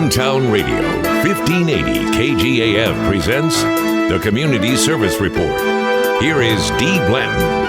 Hometown Radio, 1580 KGAF presents the Community Service Report. Here is Dee Blanton.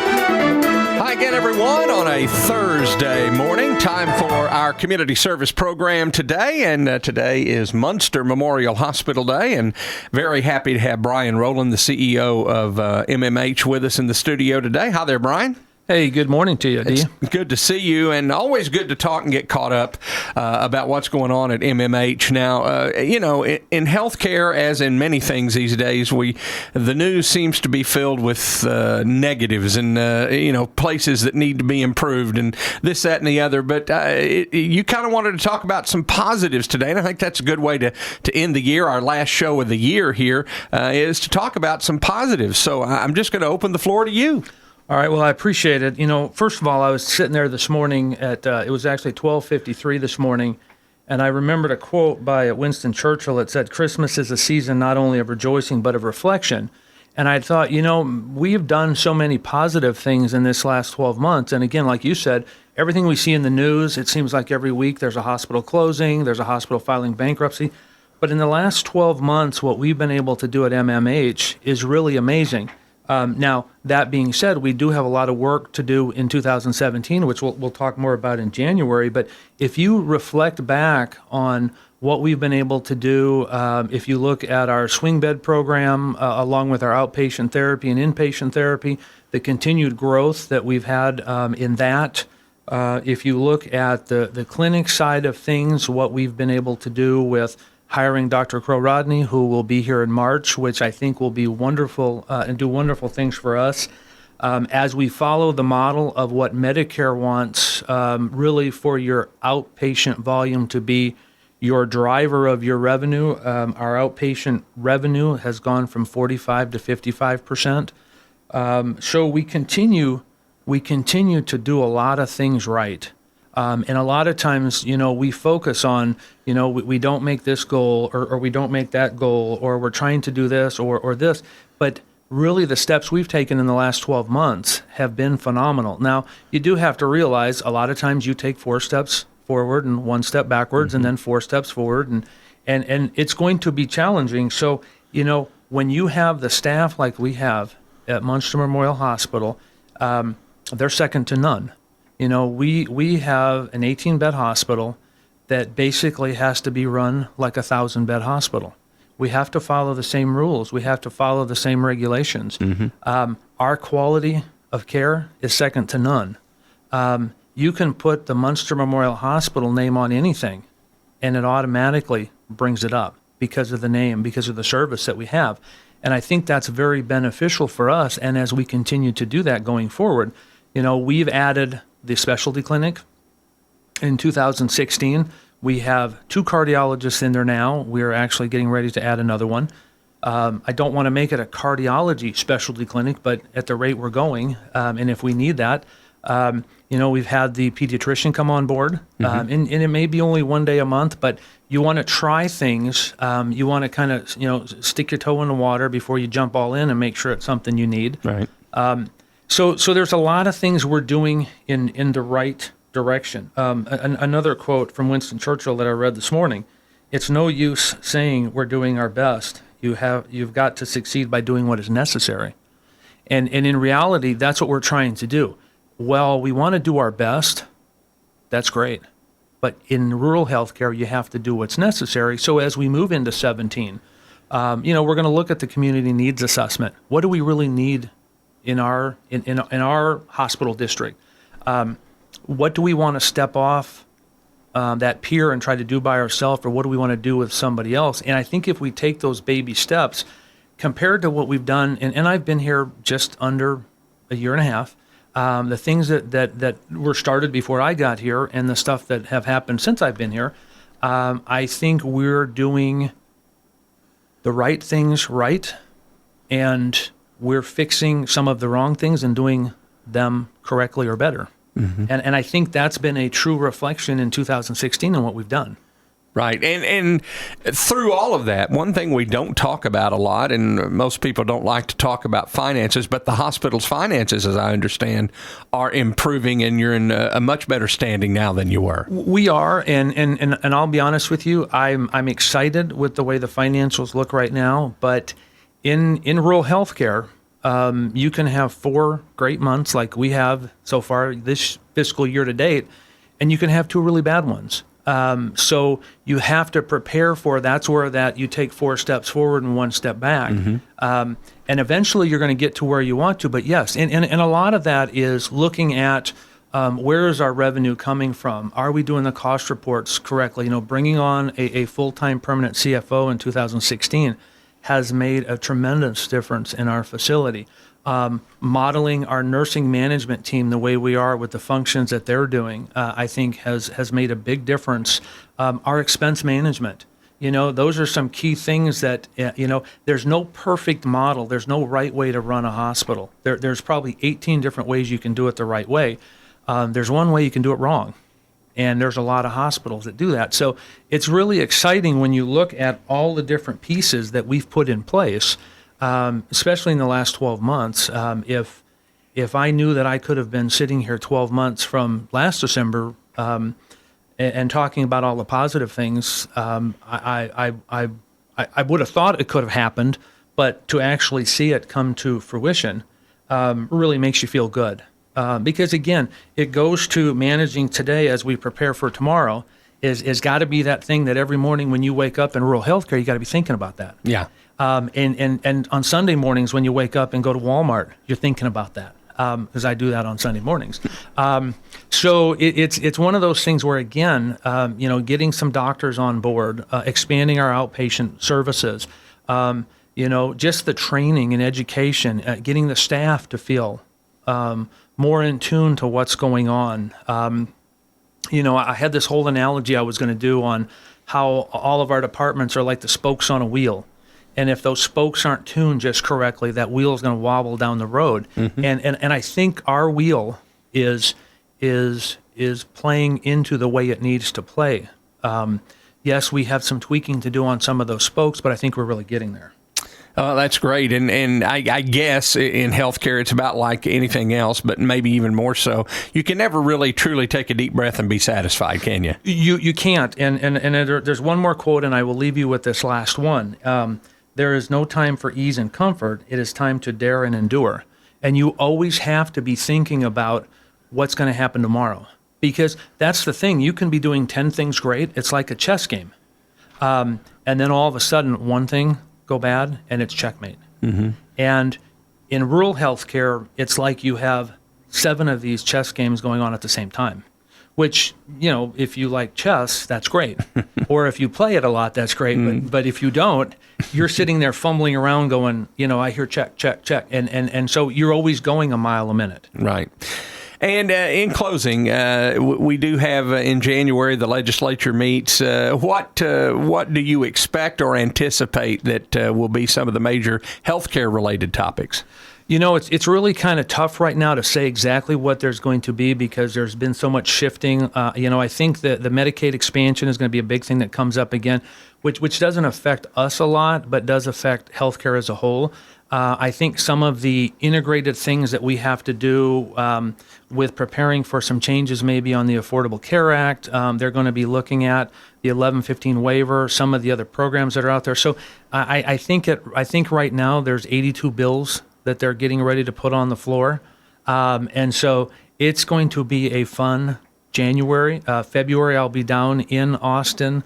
Hi again, everyone, on a Thursday morning. Time for our community service program today, and today is Muenster Memorial Hospital Day, and very happy to have Brian Roland, the CEO of MMH, with us in the studio today. Hi there, Brian. Hey, good morning to you, Dee. It's good to see you, and always good to talk and get caught up about what's going on at MMH. Now, in healthcare, as in many things these days, the news seems to be filled with negatives and, places that need to be improved and this, that, and the other. But you kind of wanted to talk about some positives today, and I think that's a good way to end the year. Our last show of the year here is to talk about some positives. So I'm just going to open the floor to you. All right, well, I appreciate it. First of all, I was sitting there this morning at, it was actually 12:53 this morning, and I remembered a quote by Winston Churchill that said, "Christmas is a season not only of rejoicing, but of reflection." And I thought, we have done so many positive things in this last 12 months. And again, like you said, everything we see in the news, it seems like every week there's a hospital closing, there's a hospital filing bankruptcy. But in the last 12 months, what we've been able to do at MMH is really amazing. Now, that being said, we do have a lot of work to do in 2017, which we'll talk more about in January. But if you reflect back on what we've been able to do, if you look at our swing bed program, along with our outpatient therapy and inpatient therapy, the continued growth that we've had in that, if you look at the clinic side of things, what we've been able to do with hiring Dr. Crow Rodney, who will be here in March, which I think will be wonderful and do wonderful things for us. As we follow the model of what Medicare wants, really for your outpatient volume to be your driver of your revenue, our outpatient revenue has gone from 45 to 55%. So we continue to do a lot of things right. And a lot of times, we focus on, we don't make this goal or we don't make that goal, or we're trying to do this or this. But really the steps we've taken in the last 12 months have been phenomenal. Now, you do have to realize a lot of times you take 4 steps forward and 1 step backwards, and then 4 steps forward. And it's going to be challenging. So, when you have the staff like we have at Muenster Memorial Hospital, they're second to none. We have an 18-bed hospital that basically has to be run like a 1,000-bed hospital. We have to follow the same rules. We have to follow the same regulations. Mm-hmm. Our quality of care is second to none. You can put the Muenster Memorial Hospital name on anything, and it automatically brings it up because of the name, because of the service that we have. And I think that's very beneficial for us. And as we continue to do that going forward, we've added the specialty clinic. In 2016, we have 2 cardiologists in there now. We're actually getting ready to add another one. I don't want to make it a cardiology specialty clinic, but at the rate we're going, and if we need that, we've had the pediatrician come on board, and it may be only 1 day a month, but you want to try things. You want to kind of, stick your toe in the water before you jump all in and make sure it's something you need. Right. So there's a lot of things we're doing in the right direction. Another quote from Winston Churchill that I read this morning: "It's no use saying we're doing our best. You've got to succeed by doing what is necessary." And in reality, that's what we're trying to do. Well, we want to do our best. That's great. But in rural healthcare, you have to do what's necessary. So as we move into 17, we're going to look at the community needs assessment. What do we really need in our hospital district? What do we want to step off that pier and try to do by ourselves, or what do we want to do with somebody else? And I think if we take those baby steps compared to what we've done, and I've been here just under a year and a half, the things that were started before I got here and the stuff that have happened since I've been here, I think we're doing the right things right, and we're fixing some of the wrong things and doing them correctly or better. Mm-hmm. And I think that's been a true reflection in 2016 and what we've done. Right. And through all of that, one thing we don't talk about a lot, and most people don't like to talk about finances, but the hospital's finances, as I understand, are improving, and you're in a much better standing now than you were. We are, and I'll be honest with you, I'm excited with the way the financials look right now, but in rural healthcare, you can have 4 great months like we have so far this fiscal year to date, and you can have 2 really bad ones. So you have to prepare for that's where that you take 4 steps forward and 1 step back. And eventually you're going to get to where you want to. But yes, and a lot of that is looking at where is our revenue coming from? Are we doing the cost reports correctly? Bringing on a full-time permanent CFO in 2016 has made a tremendous difference in our facility. Modeling our nursing management team the way we are with the functions that they're doing, I think has made a big difference. Our expense management, those are some key things that, there's no perfect model. There's no right way to run a hospital. There's probably 18 different ways you can do it the right way. There's one way you can do it wrong. And there's a lot of hospitals that do that. So it's really exciting when you look at all the different pieces that we've put in place. Especially in the last 12 months, if I knew that I could have been sitting here 12 months from last December and talking about all the positive things, I would have thought it could have happened, but to actually see it come to fruition really makes you feel good. Because again, it goes to managing today as we prepare for tomorrow is got to be that thing that every morning when you wake up in rural healthcare, you got to be thinking about that. Yeah. And on Sunday mornings when you wake up and go to Walmart, you're thinking about that because I do that on Sunday mornings. So it's one of those things where, again, getting some doctors on board, expanding our outpatient services, just the training and education, getting the staff to feel more in tune to what's going on. I had this whole analogy I was going to do on how all of our departments are like the spokes on a wheel. And if those spokes aren't tuned just correctly, that wheel is going to wobble down the road. Mm-hmm. And I think our wheel is playing into the way it needs to play. Yes, we have some tweaking to do on some of those spokes, but I think we're really getting there. That's great. And I guess in healthcare, it's about like anything else, but maybe even more so. You can never really truly take a deep breath and be satisfied, can you? You can't. And there's one more quote, and I will leave you with this last one. There is no time for ease and comfort. It is time to dare and endure. And you always have to be thinking about what's going to happen tomorrow. Because that's the thing. You can be doing 10 things great. It's like a chess game. And then all of a sudden, one thing go bad, and it's checkmate. Mm-hmm. And in rural healthcare, it's like you have 7 of these chess games going on at the same time, which, if you like chess, that's great. Or if you play it a lot, that's great. But if you don't, you're sitting there fumbling around going, I hear check, check, check. And so you're always going a mile a minute. Right. And in closing, we do have in January the legislature meets. What do you expect or anticipate that will be some of the major healthcare related topics? It's really kind of tough right now to say exactly what there's going to be because there's been so much shifting. I think that the Medicaid expansion is going to be a big thing that comes up again, which doesn't affect us a lot, but does affect healthcare as a whole. I think some of the integrated things that we have to do with preparing for some changes maybe on the Affordable Care Act, they're going to be looking at the 1115 waiver, some of the other programs that are out there. So I think right now there's 82 bills that they're getting ready to put on the floor. And so it's going to be a fun January. February, I'll be down in Austin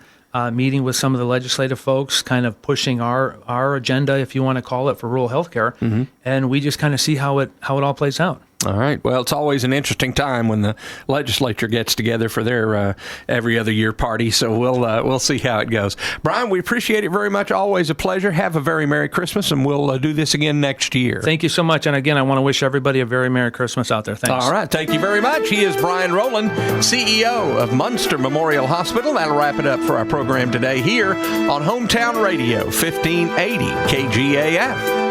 meeting with some of the legislative folks, kind of pushing our agenda, if you want to call it, for rural healthcare. Mm-hmm. And we just kind of see how it all plays out. All right. Well, it's always an interesting time when the legislature gets together for their every other year party. So we'll see how it goes. Brian, we appreciate it very much. Always a pleasure. Have a very Merry Christmas, and we'll do this again next year. Thank you so much. And again, I want to wish everybody a very Merry Christmas out there. Thanks. All right. Thank you very much. He is Brian Roland, CEO of Muenster Memorial Hospital. That'll wrap it up for our program today here on Hometown Radio, 1580 KGAF.